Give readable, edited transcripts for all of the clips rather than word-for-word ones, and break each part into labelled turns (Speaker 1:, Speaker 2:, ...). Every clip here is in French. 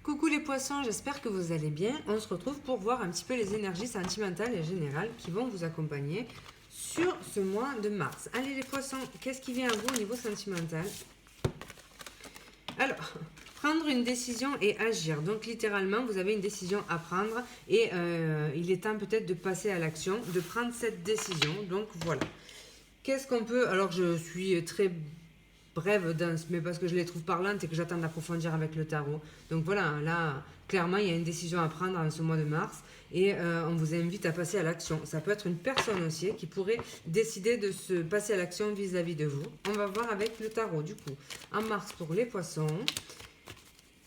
Speaker 1: Coucou les poissons, j'espère que vous allez bien. On se retrouve pour voir un petit peu les énergies sentimentales et générales qui vont vous accompagner sur ce mois de mars. Allez les poissons, qu'est-ce qui vient à vous au niveau sentimental? Alors, prendre une décision et agir. Donc littéralement, vous avez une décision à prendre et il est temps peut-être de passer à l'action, de prendre cette décision. Donc voilà. Qu'est-ce qu'on peut... Alors je suis très brève, mais parce que je les trouve parlantes et que j'attends d'approfondir avec le tarot. Donc voilà, là, clairement, il y a une décision à prendre en ce mois de mars et on vous invite à passer à l'action. Ça peut être une personne aussi qui pourrait décider de se passer à l'action vis-à-vis de vous. On va voir avec le tarot, du coup. En mars pour les poissons,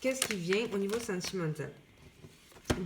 Speaker 1: qu'est-ce qui vient au niveau sentimental?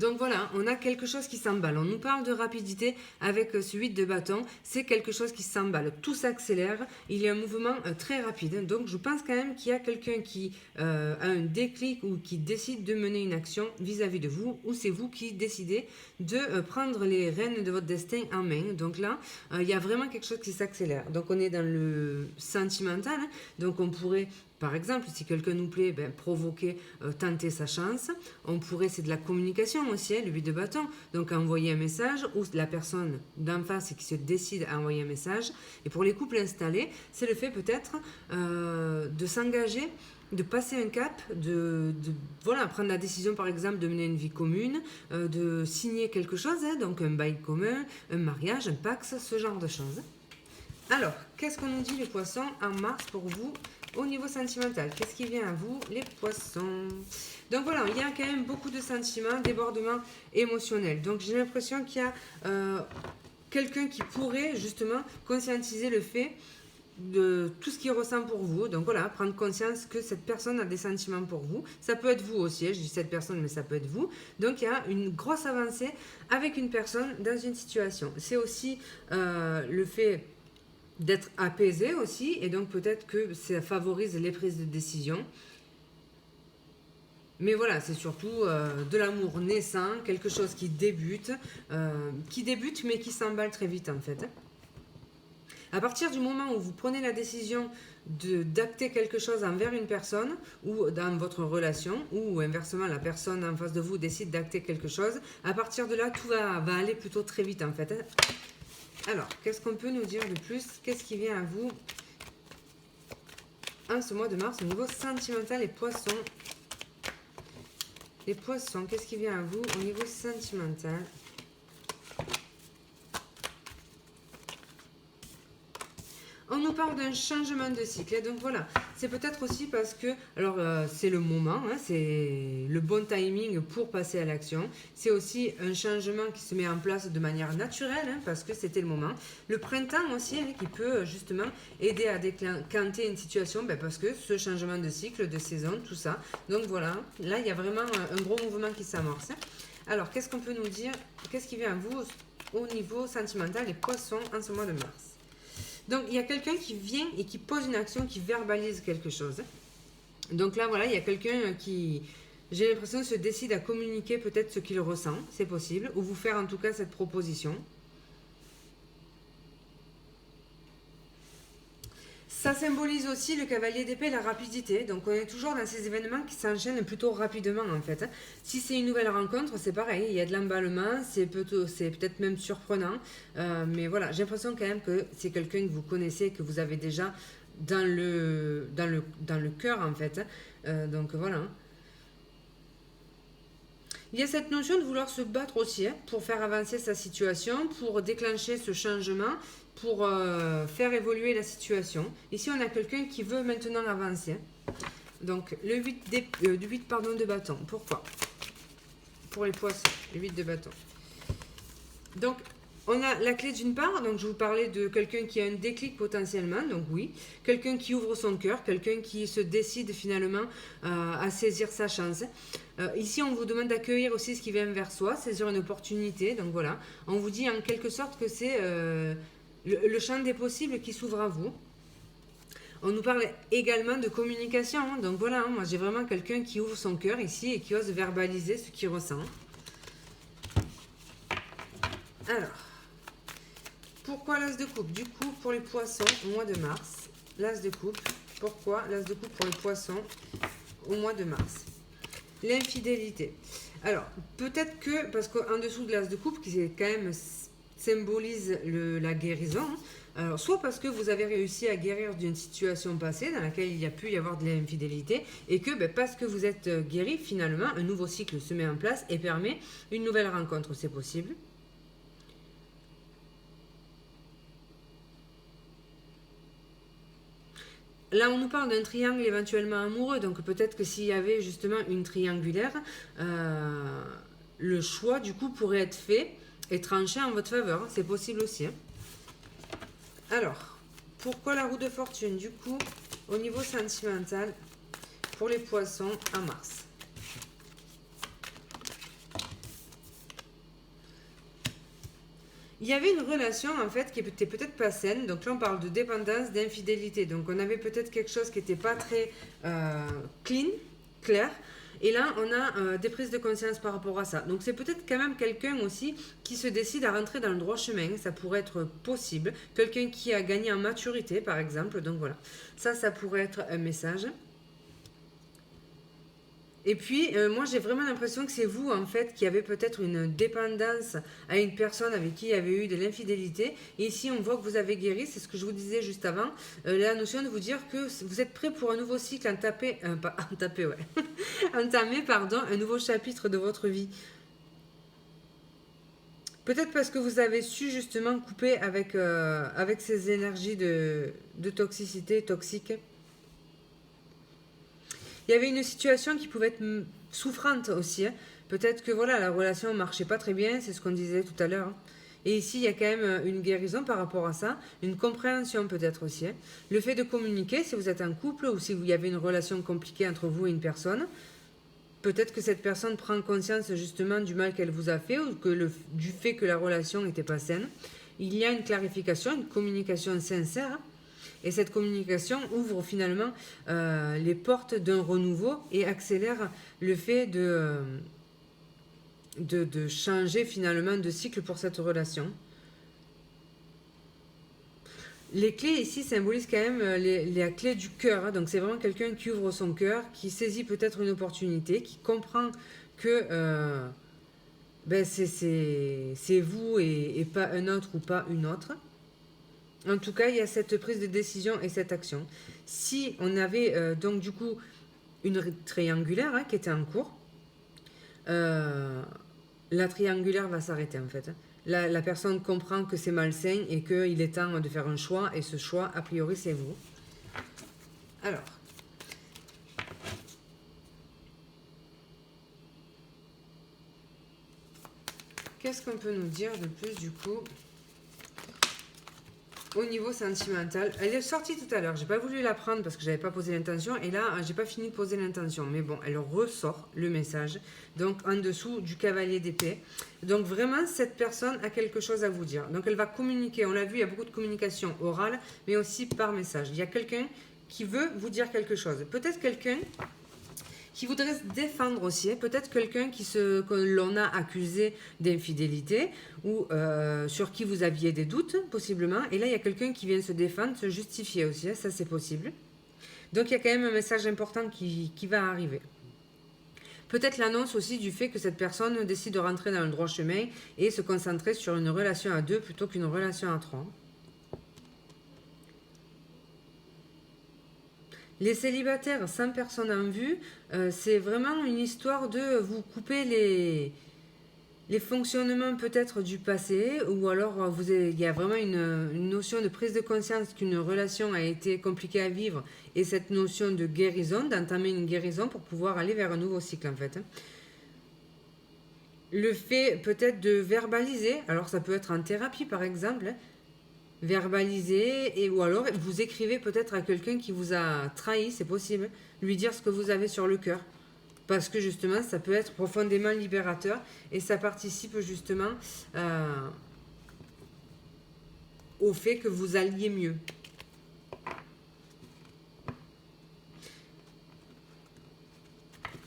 Speaker 1: Donc voilà, on a quelque chose qui s'emballe. On nous parle de rapidité avec ce 8 de bâton. C'est quelque chose qui s'emballe. Tout s'accélère. Il y a un mouvement très rapide. Donc je pense quand même qu'il y a quelqu'un qui a un déclic ou qui décide de mener une action vis-à-vis de vous. Ou c'est vous qui décidez de prendre les rênes de votre destin en main. Donc là, il y a vraiment quelque chose qui s'accélère. Donc on est dans le sentimental. Donc on pourrait... Par exemple, si quelqu'un nous plaît, provoquer, tenter sa chance. On pourrait, c'est de la communication aussi, le 8 de bâton. Donc envoyer un message ou la personne d'en face qui se décide à envoyer un message. Et pour les couples installés, c'est le fait peut-être de s'engager, de passer un cap, voilà, prendre la décision par exemple de mener une vie commune, de signer quelque chose, donc un bail commun, un mariage, un pax, ce genre de choses. Alors, qu'est-ce qu'on nous dit les poissons en mars pour vous au niveau sentimental? Qu'est-ce qui vient à vous les poissons? Donc voilà, il y a quand même beaucoup de sentiments, débordements émotionnels. Donc j'ai l'impression qu'il y a quelqu'un qui pourrait justement conscientiser le fait de tout ce qu'il ressent pour vous. Donc voilà, prendre conscience que cette personne a des sentiments pour vous. Ça peut être vous aussi, je dis cette personne, mais ça peut être vous. Donc il y a une grosse avancée avec une personne dans une situation. C'est aussi le fait d'être apaisé aussi, et donc peut-être que ça favorise les prises de décision. Mais voilà, c'est surtout de l'amour naissant, quelque chose qui débute mais qui s'emballe très vite en fait. À partir du moment où vous prenez la décision d'acter quelque chose envers une personne ou dans votre relation, ou inversement la personne en face de vous décide d'acter quelque chose, à partir de là tout va aller plutôt très vite en fait. Alors, qu'est-ce qu'on peut nous dire de plus? Qu'est-ce qui vient à vous en ce mois de mars au niveau sentimental? Les poissons. Les poissons, qu'est-ce qui vient à vous au niveau sentimental? On nous parle d'un changement de cycle. Donc voilà, c'est peut-être aussi parce que, alors c'est le moment, hein, c'est le bon timing pour passer à l'action. C'est aussi un changement qui se met en place de manière naturelle, hein, parce que c'était le moment. Le printemps aussi, hein, qui peut justement aider à décanter une situation, parce que ce changement de cycle, de saison, tout ça. Donc voilà, là il y a vraiment un gros mouvement qui s'amorce. Alors qu'est-ce qu'on peut nous dire? Qu'est-ce qui vient à vous au niveau sentimental, les poissons en ce mois de mars? Donc, il y a quelqu'un qui vient et qui pose une action, qui verbalise quelque chose. Donc là, voilà, il y a quelqu'un qui, j'ai l'impression, se décide à communiquer peut-être ce qu'il ressent, c'est possible, ou vous faire en tout cas cette proposition. Ça symbolise aussi le cavalier d'épée, la rapidité. Donc on est toujours dans ces événements qui s'enchaînent plutôt rapidement en fait. Si c'est une nouvelle rencontre, c'est pareil, il y a de l'emballement, c'est peut-être même surprenant. Mais voilà, j'ai l'impression quand même que c'est quelqu'un que vous connaissez, que vous avez déjà dans le cœur en fait. Donc voilà. Il y a cette notion de vouloir se battre aussi, hein, pour faire avancer sa situation, pour déclencher ce changement, pour faire évoluer la situation. Ici, on a quelqu'un qui veut maintenant avancer. Donc, le 8 de bâton. Pourquoi? Pour les poissons, le 8 de bâton. Donc, on a la clé d'une part, donc je vous parlais de quelqu'un qui a un déclic potentiellement, donc oui, quelqu'un qui ouvre son cœur, quelqu'un qui se décide finalement à saisir sa chance. Ici, on vous demande d'accueillir aussi ce qui vient vers soi, saisir une opportunité, donc voilà. On vous dit en quelque sorte que c'est le champ des possibles qui s'ouvre à vous. On nous parle également de communication, hein, donc voilà, hein, moi j'ai vraiment quelqu'un qui ouvre son cœur ici et qui ose verbaliser ce qu'il ressent. Alors... Pourquoi l'as de coupe? Du coup, pour les poissons, au mois de mars. L'as de coupe. Pourquoi l'as de coupe pour les poissons au mois de mars? L'infidélité. Alors, peut-être que, parce qu'en dessous de l'as de coupe, qui quand même symbolise la guérison, alors soit parce que vous avez réussi à guérir d'une situation passée dans laquelle il y a pu y avoir de l'infidélité, et que parce que vous êtes guéri, finalement, un nouveau cycle se met en place et permet une nouvelle rencontre, c'est possible. Là, on nous parle d'un triangle éventuellement amoureux, donc peut-être que s'il y avait justement une triangulaire, le choix du coup pourrait être fait et tranché en votre faveur. C'est possible aussi. Hein. Alors, pourquoi la roue de fortune du coup au niveau sentimental pour les poissons en mars? Il y avait une relation en fait qui était peut-être pas saine. Donc là on parle de dépendance, d'infidélité. Donc on avait peut-être quelque chose qui n'était pas très clean, clair. Et là on a des prises de conscience par rapport à ça. Donc c'est peut-être quand même quelqu'un aussi qui se décide à rentrer dans le droit chemin. Ça pourrait être possible. Quelqu'un qui a gagné en maturité par exemple. Donc voilà. Ça pourrait être un message. Et puis, moi, j'ai vraiment l'impression que c'est vous, en fait, qui avez peut-être une dépendance à une personne avec qui il y avait eu de l'infidélité. Et ici, on voit que vous avez guéri, c'est ce que je vous disais juste avant. La notion de vous dire que vous êtes prêt pour un nouveau cycle, entamer, pardon, un nouveau chapitre de votre vie. Peut-être parce que vous avez su justement couper avec ces énergies de toxicité, toxique. Il y avait une situation qui pouvait être souffrante aussi. Hein. Peut-être que voilà, la relation ne marchait pas très bien, c'est ce qu'on disait tout à l'heure. Hein. Et ici, il y a quand même une guérison par rapport à ça, une compréhension peut-être aussi. Hein. Le fait de communiquer, si vous êtes en couple ou si vous y avez une relation compliquée entre vous et une personne, peut-être que cette personne prend conscience justement du mal qu'elle vous a fait ou du fait que la relation n'était pas saine. Il y a une clarification, une communication sincère. Hein. Et cette communication ouvre finalement les portes d'un renouveau et accélère le fait de changer finalement de cycle pour cette relation. Les clés ici symbolisent quand même les clés du cœur. Hein. Donc c'est vraiment quelqu'un qui ouvre son cœur, qui saisit peut-être une opportunité, qui comprend que c'est vous et pas un autre ou pas une autre. En tout cas, il y a cette prise de décision et cette action. Si on avait donc du coup une triangulaire qui était en cours, la triangulaire va s'arrêter en fait. La personne comprend que c'est malsain et qu'il est temps de faire un choix et ce choix, a priori, c'est vous. Alors. Qu'est-ce qu'on peut nous dire de plus du coup au niveau sentimental? Elle est sortie tout à l'heure, j'ai pas voulu la prendre parce que j'avais pas posé l'intention et là j'ai pas fini de poser l'intention, mais bon, elle ressort le message, donc en dessous du cavalier d'épée. Donc vraiment cette personne a quelque chose à vous dire, donc elle va communiquer, on l'a vu, il y a beaucoup de communication orale mais aussi par message. Il y a quelqu'un qui veut vous dire quelque chose, peut-être quelqu'un qui voudrait se défendre aussi, peut-être quelqu'un que l'on a accusé d'infidélité ou sur qui vous aviez des doutes possiblement, et là il y a quelqu'un qui vient se défendre, se justifier aussi, ça c'est possible. Donc il y a quand même un message important qui va arriver. Peut-être l'annonce aussi du fait que cette personne décide de rentrer dans le droit chemin et se concentrer sur une relation à deux plutôt qu'une relation à trois. Les célibataires sans personne en vue, c'est vraiment une histoire de vous couper les fonctionnements peut-être du passé, ou alors il y a vraiment une notion de prise de conscience qu'une relation a été compliquée à vivre, et cette notion de guérison, d'entamer une guérison pour pouvoir aller vers un nouveau cycle en fait. Le fait peut-être de verbaliser, alors ça peut être en thérapie par exemple, verbaliser, ou alors vous écrivez peut-être à quelqu'un qui vous a trahi, c'est possible, lui dire ce que vous avez sur le cœur. Parce que justement, ça peut être profondément libérateur et ça participe justement au fait que vous alliez mieux.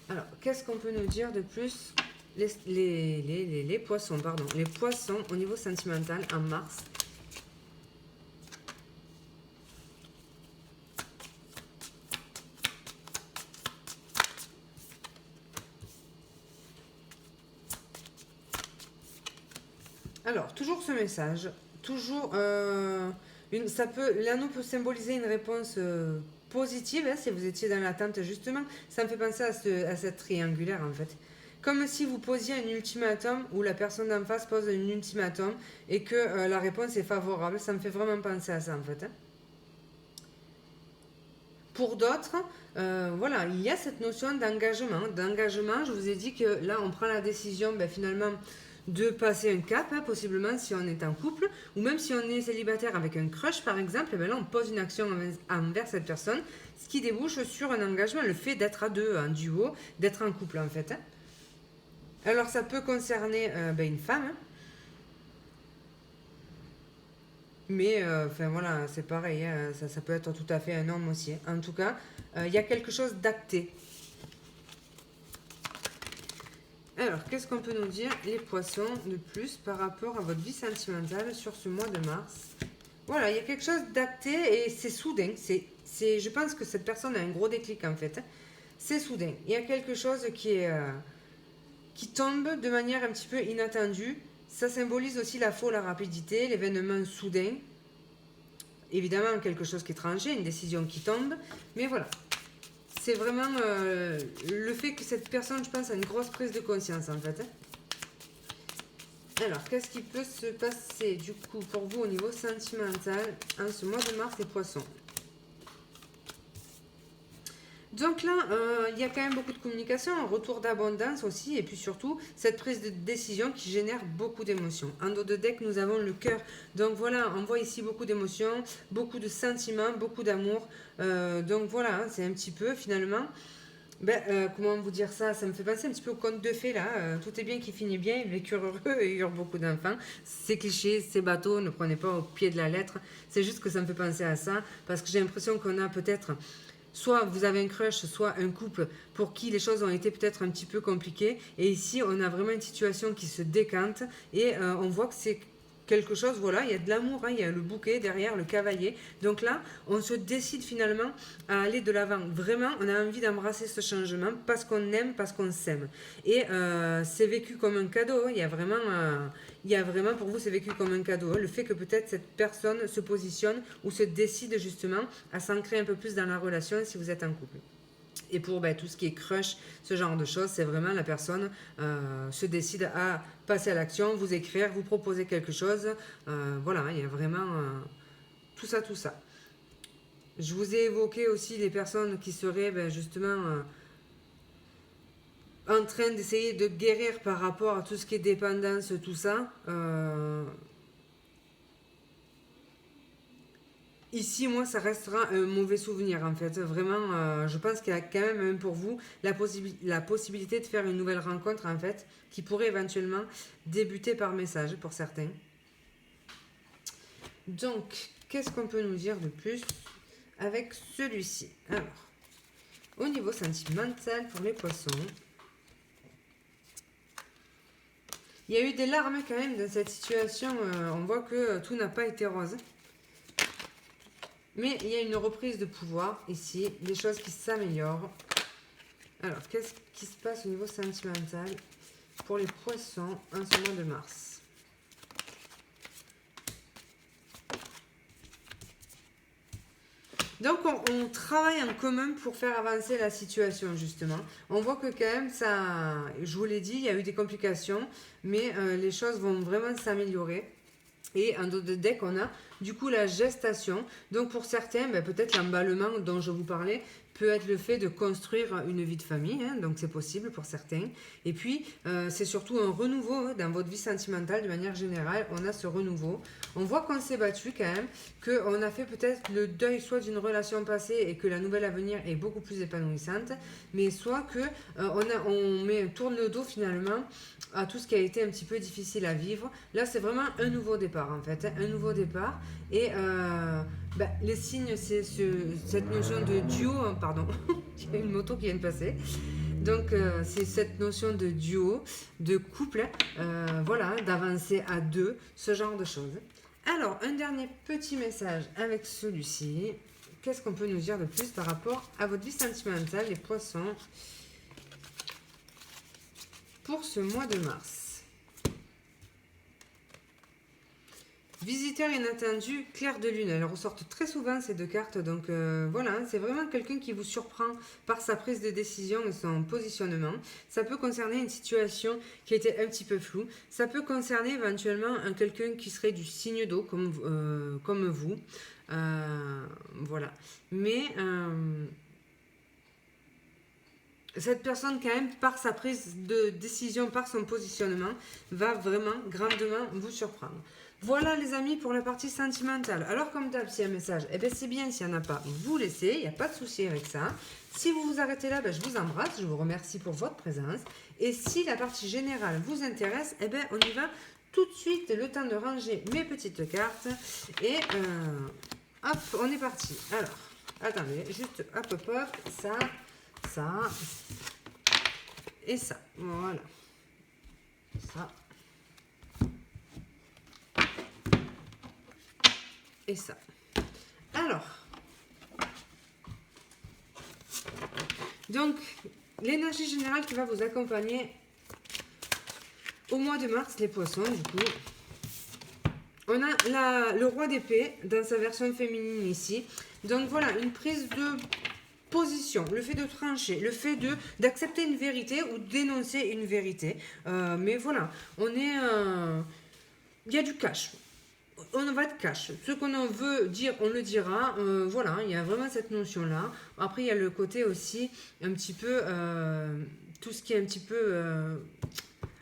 Speaker 1: Alors, qu'est-ce qu'on peut nous dire de plus? Les poissons, pardon. Les poissons au niveau sentimental en mars. Alors, toujours ce message, toujours l'anneau peut symboliser une réponse positive, hein, si vous étiez dans l'attente justement. Ça me fait penser à cette triangulaire en fait. Comme si vous posiez un ultimatum ou la personne d'en face pose un ultimatum et que la réponse est favorable. Ça me fait vraiment penser à ça en fait. Hein. Pour d'autres, voilà, il y a cette notion d'engagement. D'engagement, je vous ai dit que là, on prend la décision finalement de passer un cap, hein, possiblement si on est en couple, ou même si on est célibataire avec un crush par exemple, là on pose une action envers cette personne, ce qui débouche sur un engagement, le fait d'être à deux, en duo, d'être en couple en fait. Hein. Alors ça peut concerner une femme, hein, mais enfin voilà, c'est pareil, hein, ça peut être tout à fait un homme aussi. En tout cas, il y a quelque chose d'acté. Alors, qu'est-ce qu'on peut nous dire, les poissons, de plus par rapport à votre vie sentimentale sur ce mois de mars? Voilà, il y a quelque chose d'acté et c'est soudain. Je pense que cette personne a un gros déclic en fait. C'est soudain. Il y a quelque chose qui tombe de manière un petit peu inattendue. Ça symbolise aussi la folie, la rapidité, l'événement soudain. Évidemment, quelque chose qui est tranché, une décision qui tombe. Mais voilà, c'est vraiment le fait que cette personne, je pense, a une grosse prise de conscience en fait. Alors, qu'est-ce qui peut se passer du coup pour vous au niveau sentimental en ce mois de mars, les poissons? Donc là, il y a quand même beaucoup de communication, un retour d'abondance aussi, et puis surtout, cette prise de décision qui génère beaucoup d'émotions. En dos de deck, nous avons le cœur. Donc voilà, on voit ici beaucoup d'émotions, beaucoup de sentiments, beaucoup d'amour. Donc voilà, c'est un petit peu finalement... comment vous dire ça? Ça me fait penser un petit peu au conte de fées là. Tout est bien qui finit bien, ils vécurent heureux et eurent beaucoup d'enfants. C'est cliché, c'est bateau, ne prenez pas au pied de la lettre. C'est juste que ça me fait penser à ça parce que j'ai l'impression qu'on a peut-être soit vous avez un crush, soit un couple pour qui les choses ont été peut-être un petit peu compliquées. Et ici, on a vraiment une situation qui se décante et on voit que c'est quelque chose, voilà, il y a de l'amour, hein, il y a le bouquet derrière, le cavalier. Donc là, on se décide finalement à aller de l'avant. Vraiment, on a envie d'embrasser ce changement parce qu'on aime, parce qu'on s'aime. Et c'est vécu comme un cadeau. Il y a vraiment pour vous, c'est vécu comme un cadeau. Le fait que peut-être cette personne se positionne ou se décide justement à s'ancrer un peu plus dans la relation si vous êtes en couple. Et pour tout ce qui est crush, ce genre de choses, c'est vraiment la personne se décide à passer à l'action, vous écrire, vous proposer quelque chose. Voilà, il y a vraiment tout ça, tout ça. Je vous ai évoqué aussi les personnes qui seraient justement en train d'essayer de guérir par rapport à tout ce qui est dépendance, tout ça. Ici, moi, ça restera un mauvais souvenir, en fait. Vraiment, je pense qu'il y a quand même pour vous la possibilité de faire une nouvelle rencontre, en fait, qui pourrait éventuellement débuter par message pour certains. Donc, qu'est-ce qu'on peut nous dire de plus avec celui-ci? Alors, au niveau sentimental pour les poissons, il y a eu des larmes quand même dans cette situation. On voit que tout n'a pas été rose. Mais il y a une reprise de pouvoir ici, des choses qui s'améliorent. Alors, qu'est-ce qui se passe au niveau sentimental pour les poissons en ce mois de mars? Donc, on travaille en commun pour faire avancer la situation, justement. On voit que quand même, ça, je vous l'ai dit, il y a eu des complications, mais les choses vont vraiment s'améliorer. Et en dos de deck, on a du coup la gestation. Donc pour certains, peut-être l'emballement dont je vous parlais peut être le fait de construire une vie de famille. Hein, donc c'est possible pour certains. Et puis c'est surtout un renouveau dans votre vie sentimentale de manière générale. On a ce renouveau. On voit qu'on s'est battu quand même, qu'on a fait peut-être le deuil soit d'une relation passée et que la nouvelle à venir est beaucoup plus épanouissante, mais soit que on tourne le dos finalement à tout ce qui a été un petit peu difficile à vivre. Là, c'est vraiment un nouveau départ, en fait. Hein, un nouveau départ. Et les signes, c'est cette notion de duo. Hein, pardon, il y a une moto qui vient de passer. Donc, c'est cette notion de duo, de couple, voilà, d'avancer à deux, ce genre de choses. Alors, un dernier petit message avec celui-ci. Qu'est-ce qu'on peut nous dire de plus par rapport à votre vie sentimentale, les poissons, pour ce mois de mars? Visiteur inattendu, clair de lune. Elles ressortent très souvent ces deux cartes. Donc voilà, c'est vraiment quelqu'un qui vous surprend par sa prise de décision et son positionnement. Ça peut concerner une situation qui était un petit peu floue. Ça peut concerner éventuellement quelqu'un qui serait du signe d'eau comme vous. Voilà. Mais cette personne, quand même, par sa prise de décision, par son positionnement, va vraiment grandement vous surprendre. Voilà les amis pour la partie sentimentale. Alors comme d'hab, s'il y a un message, eh bien c'est bien, s'il n'y en a pas, vous laissez, il n'y a pas de souci avec ça. Si vous vous arrêtez là, ben, je vous embrasse, je vous remercie pour votre présence. Et si la partie générale vous intéresse, eh bien on y va tout de suite, le temps de ranger mes petites cartes. Et hop, on est parti. Alors, attendez, juste hop, hop, hop, ça et ça. Voilà. Ça. Et ça. Alors, donc, l'énergie générale qui va vous accompagner au mois de mars, les poissons, du coup. On a le roi d'épée dans sa version féminine ici. Donc voilà, une prise de position, le fait de trancher, le fait d'accepter une vérité ou d'énoncer une vérité. Mais voilà, on est... il y a du cash. On va être cash. Ce qu'on veut dire, on le dira. Voilà, il y a vraiment cette notion-là. Après, il y a le côté aussi un petit peu... tout ce qui est un petit peu...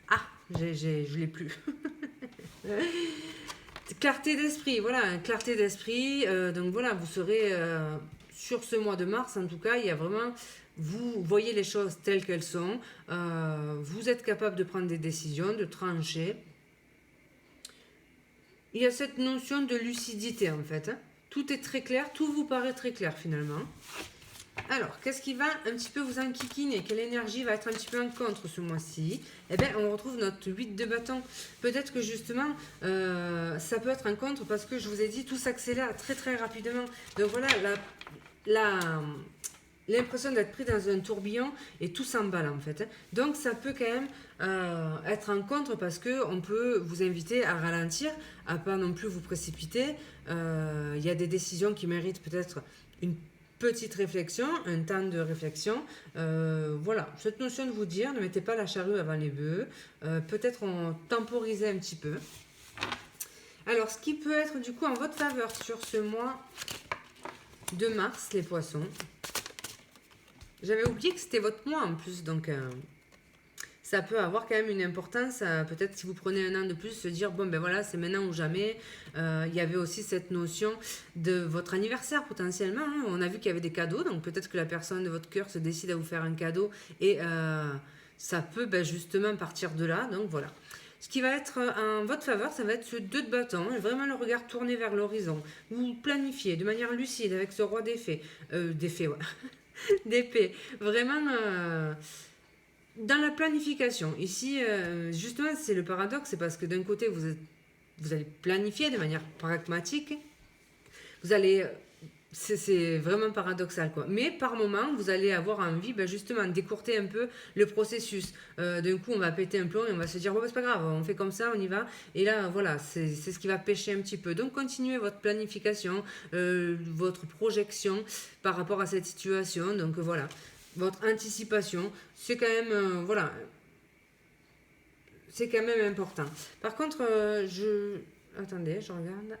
Speaker 1: Ah, je l'ai plus. Clarté d'esprit, voilà, clarté d'esprit. Donc voilà, vous serez... sur ce mois de mars, en tout cas, il y a vraiment... Vous voyez les choses telles qu'elles sont. Vous êtes capable de prendre des décisions, de trancher. Il y a cette notion de lucidité en fait. Hein. Tout est très clair, tout vous paraît très clair finalement. Alors, qu'est-ce qui va un petit peu vous enquiquiner? Quelle énergie va être un petit peu en contre ce mois-ci? Eh bien, on retrouve notre 8 de bâton. Peut-être que justement, ça peut être en contre parce que je vous ai dit, tout s'accélère très très rapidement. Donc voilà, l'impression d'être pris dans un tourbillon et tout s'emballe en fait. Donc ça peut quand même être en contre parce qu'on peut vous inviter à ralentir, à pas non plus vous précipiter. Il y a des décisions qui méritent peut-être une petite réflexion, un temps de réflexion. Voilà, cette notion de vous dire, ne mettez pas la charrue avant les bœufs. Peut-être on temporisait un petit peu. Alors, ce qui peut être du coup en votre faveur sur ce mois de mars, les poissons. J'avais oublié que c'était votre mois en plus, donc ça peut avoir quand même une importance. Peut-être si vous prenez un an de plus, se dire, bon ben voilà, c'est maintenant ou jamais. Il y avait aussi cette notion de votre anniversaire potentiellement. Hein. On a vu qu'il y avait des cadeaux, donc peut-être que la personne de votre cœur se décide à vous faire un cadeau et ça peut justement partir de là, donc voilà. Ce qui va être en votre faveur, ça va être ce 2 de bâton, et vraiment le regard tourné vers l'horizon. Vous planifiez de manière lucide avec ce roi d'épée. Ouais. D'épée. Vraiment dans la planification. Ici, justement, c'est le paradoxe, c'est parce que d'un côté, vous allez planifier de manière pragmatique. Vous allez... C'est vraiment paradoxal, quoi. Mais par moment, vous allez avoir envie, justement, d'écourter un peu le processus. D'un coup, on va péter un plomb et on va se dire, bon, c'est pas grave, on fait comme ça, on y va. Et là, voilà, c'est ce qui va pêcher un petit peu. Donc, continuez votre planification, votre projection par rapport à cette situation. Donc, voilà, votre anticipation, c'est quand même, voilà, c'est quand même important. Par contre, attendez, je regarde.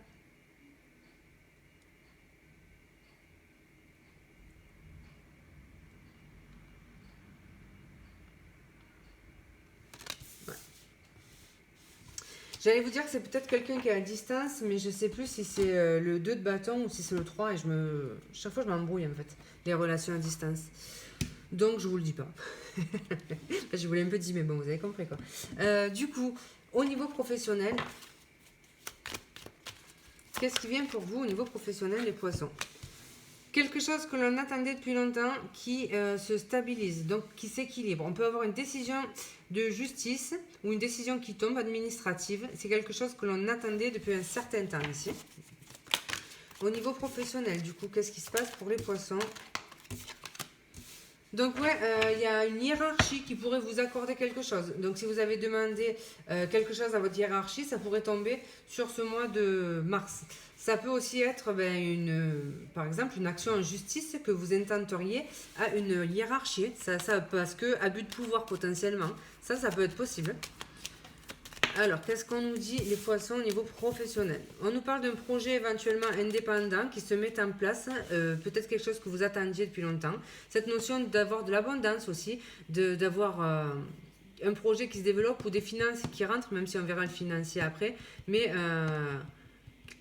Speaker 1: J'allais vous dire que c'est peut-être quelqu'un qui est à distance, mais je ne sais plus si c'est le 2 de bâton ou si c'est le 3. Et chaque fois, je m'embrouille, en fait, les relations à distance. Donc, je ne vous le dis pas. Je vous l'ai un peu dit, mais bon, vous avez compris, quoi. Du coup, au niveau professionnel, qu'est-ce qui vient pour vous au niveau professionnel, les poissons? Quelque chose que l'on attendait depuis longtemps qui se stabilise, donc qui s'équilibre. On peut avoir une décision de justice ou une décision qui tombe administrative. C'est quelque chose que l'on attendait depuis un certain temps ici. Au niveau professionnel, du coup, qu'est-ce qui se passe pour les poissons? Donc ouais, il y a une hiérarchie qui pourrait vous accorder quelque chose. Donc si vous avez demandé quelque chose à votre hiérarchie, ça pourrait tomber sur ce mois de mars. Ça peut aussi être par exemple une action en justice que vous intenteriez à une hiérarchie. Parce que abus de pouvoir potentiellement. Ça peut être possible. Alors, qu'est-ce qu'on nous dit les poissons au niveau professionnel? On nous parle d'un projet éventuellement indépendant qui se met en place, peut-être quelque chose que vous attendiez depuis longtemps. Cette notion d'avoir de l'abondance aussi, d'avoir un projet qui se développe ou des finances qui rentrent, même si on verra le financier après, mais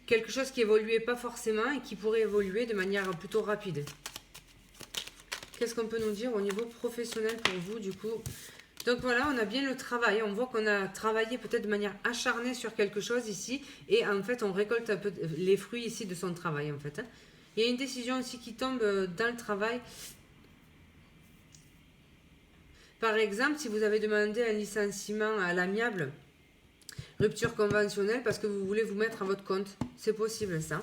Speaker 1: quelque chose qui évoluait pas forcément et qui pourrait évoluer de manière plutôt rapide. Qu'est-ce qu'on peut nous dire au niveau professionnel pour vous du coup? Donc voilà, on a bien le travail. On voit qu'on a travaillé peut-être de manière acharnée sur quelque chose ici. Et en fait, on récolte un peu les fruits ici de son travail en fait. Il y a une décision aussi qui tombe dans le travail. Par exemple, si vous avez demandé un licenciement à l'amiable, rupture conventionnelle parce que vous voulez vous mettre à votre compte. C'est possible ça.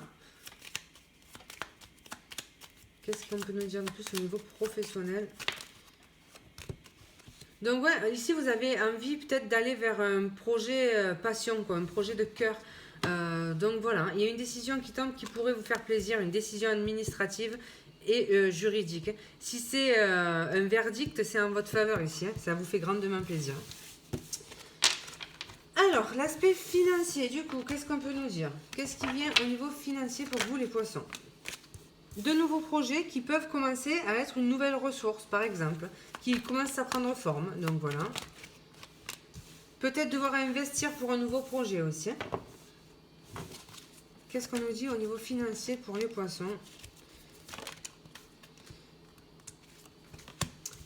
Speaker 1: Qu'est-ce qu'on peut nous dire de plus au niveau professionnel? Donc ouais, ici vous avez envie peut-être d'aller vers un projet passion, quoi, un projet de cœur. Donc voilà, il y a une décision qui tombe qui pourrait vous faire plaisir, une décision administrative et juridique. Si c'est un verdict, c'est en votre faveur ici, hein, ça vous fait grandement plaisir. Alors, l'aspect financier, du coup, qu'est-ce qu'on peut nous dire? Qu'est-ce qui vient au niveau financier pour vous les poissons? De nouveaux projets qui peuvent commencer à être une nouvelle ressource, par exemple, qui commencent à prendre forme. Donc voilà. Peut-être devoir investir pour un nouveau projet aussi. Qu'est-ce qu'on nous dit au niveau financier pour les poissons?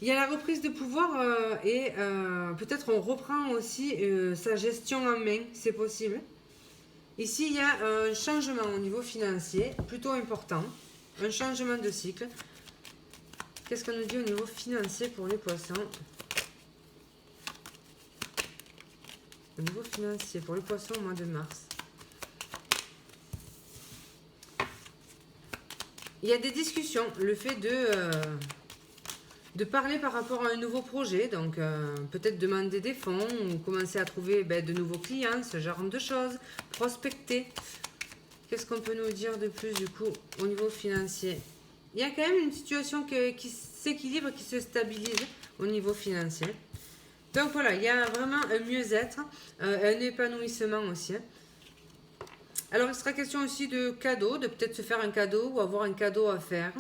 Speaker 1: Il y a la reprise de pouvoir et peut-être on reprend aussi sa gestion en main, c'est possible. Ici, il y a un changement au niveau financier, plutôt important. Un changement de cycle. Qu'est-ce qu'on nous dit au niveau financier pour les poissons? Au niveau financier pour les poissons au mois de mars. Il y a des discussions. Le fait de parler par rapport à un nouveau projet. Donc peut-être demander des fonds ou commencer à trouver de nouveaux clients, ce genre de choses. Prospecter. Qu'est-ce qu'on peut nous dire de plus du coup au niveau financier? Il y a quand même une situation qui s'équilibre, qui se stabilise au niveau financier. Donc voilà, il y a vraiment un mieux-être, un épanouissement aussi. Alors il sera question aussi de cadeaux, de peut-être se faire un cadeau ou avoir un cadeau à faire.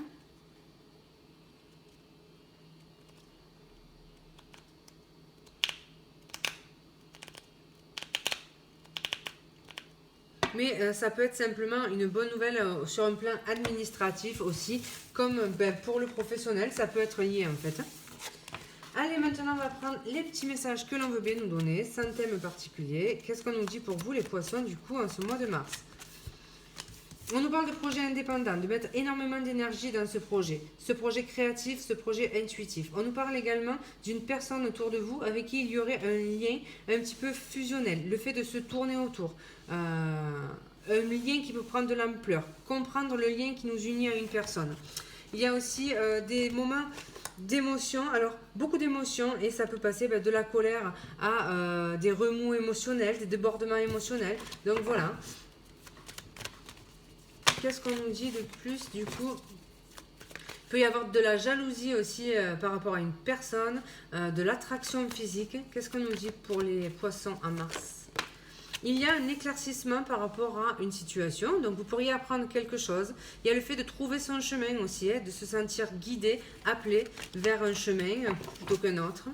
Speaker 1: Mais ça peut être simplement une bonne nouvelle sur un plan administratif aussi, comme pour le professionnel, ça peut être lié en fait. Allez, maintenant on va prendre les petits messages que l'on veut bien nous donner, sans thème particulier. Qu'est-ce qu'on nous dit pour vous les poissons du coup en ce mois de mars? On nous parle de projet indépendant, de mettre énormément d'énergie dans ce projet créatif, ce projet intuitif. On nous parle également d'une personne autour de vous avec qui il y aurait un lien un petit peu fusionnel, le fait de se tourner autour. Un lien qui peut prendre de l'ampleur, comprendre le lien qui nous unit à une personne. Il y a aussi des moments d'émotion, alors beaucoup d'émotions et ça peut passer de la colère à des remous émotionnels, des débordements émotionnels. Donc voilà. Qu'est-ce qu'on nous dit de plus du coup? Il peut y avoir de la jalousie aussi par rapport à une personne, de l'attraction physique. Qu'est-ce qu'on nous dit pour les poissons en mars? Il y a un éclaircissement par rapport à une situation, donc vous pourriez apprendre quelque chose. Il y a le fait de trouver son chemin aussi, de se sentir guidé, appelé vers un chemin plutôt qu'un autre.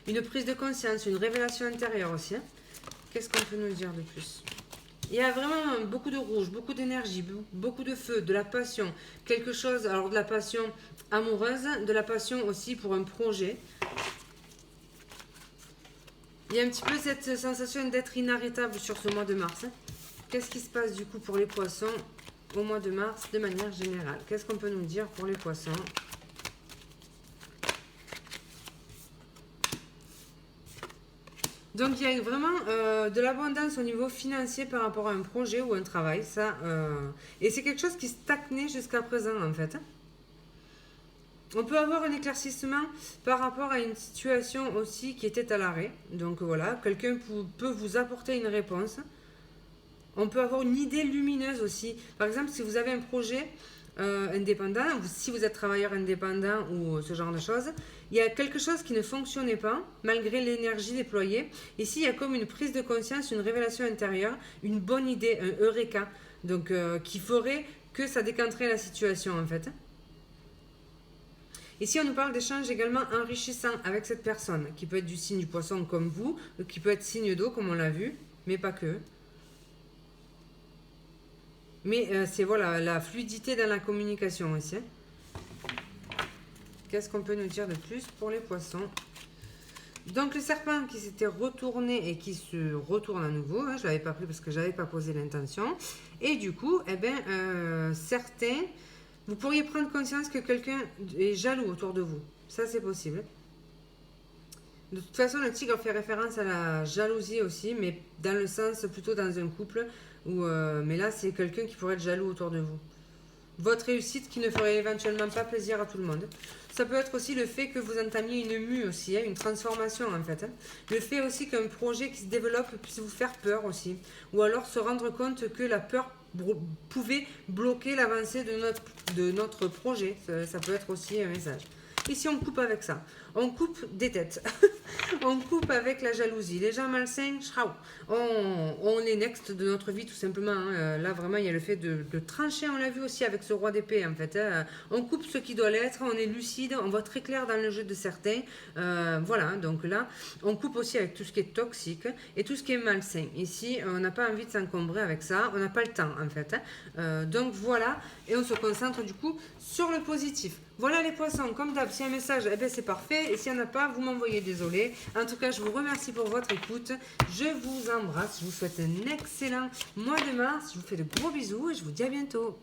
Speaker 1: Une prise de conscience, une révélation intérieure aussi. Qu'est-ce qu'on peut nous dire de plus? Il y a vraiment beaucoup de rouge, beaucoup d'énergie, beaucoup de feu, de la passion. Quelque chose, alors de la passion amoureuse, de la passion aussi pour un projet. Il y a un petit peu cette sensation d'être inarrêtable sur ce mois de mars. Qu'est-ce qui se passe du coup pour les poissons au mois de mars de manière générale? Qu'est-ce qu'on peut nous dire pour les poissons? Donc il y a vraiment de l'abondance au niveau financier par rapport à un projet ou un travail. Et c'est quelque chose qui stagnait jusqu'à présent en fait. On peut avoir un éclaircissement par rapport à une situation aussi qui était à l'arrêt. Donc voilà, quelqu'un peut vous apporter une réponse. On peut avoir une idée lumineuse aussi. Par exemple, si vous avez un projet indépendant, si vous êtes travailleur indépendant ou ce genre de choses, il y a quelque chose qui ne fonctionnait pas malgré l'énergie déployée. Ici, il y a comme une prise de conscience, une révélation intérieure, une bonne idée, un eureka, donc qui ferait que ça décanterait la situation en fait. Ici, on nous parle d'échanges également enrichissants avec cette personne, qui peut être du signe du poisson comme vous, qui peut être signe d'eau comme on l'a vu, mais pas que. Mais c'est voilà la fluidité dans la communication ici. Qu'est-ce qu'on peut nous dire de plus pour les poissons? Donc le serpent qui s'était retourné et qui se retourne à nouveau, hein, je ne l'avais pas pris parce que je n'avais pas posé l'intention. Et du coup, eh ben, certains, vous pourriez prendre conscience que quelqu'un est jaloux autour de vous. Ça, c'est possible. De toute façon, le tigre fait référence à la jalousie aussi, mais dans le sens plutôt dans un couple. Mais là, c'est quelqu'un qui pourrait être jaloux autour de vous. Votre réussite qui ne ferait éventuellement pas plaisir à tout le monde. Ça peut être aussi le fait que vous entamiez une mue aussi, hein, une transformation en fait. Hein. Le fait aussi qu'un projet qui se développe puisse vous faire peur aussi. Ou alors se rendre compte que la peur pouvait bloquer l'avancée de notre projet. Ça peut être aussi un message. Ici, on coupe avec ça. On coupe des têtes. On coupe avec la jalousie. Les gens malsains, on est next de notre vie tout simplement. Hein. Là, vraiment, il y a le fait de trancher. On l'a vu aussi avec ce roi d'épée, en fait. Hein. On coupe ce qui doit l'être. On est lucide. On voit très clair dans le jeu de certains. Voilà, donc là, on coupe aussi avec tout ce qui est toxique et tout ce qui est malsain. Ici, on n'a pas envie de s'encombrer avec ça. On n'a pas le temps, en fait. Hein. Donc, voilà. Et on se concentre, du coup, sur le positif. Voilà les poissons, comme d'hab, s'il y a un message, eh bien c'est parfait. Et s'il n'y en a pas, vous m'envoyez désolé. En tout cas, je vous remercie pour votre écoute. Je vous embrasse, je vous souhaite un excellent mois de mars. Je vous fais de gros bisous et je vous dis à bientôt.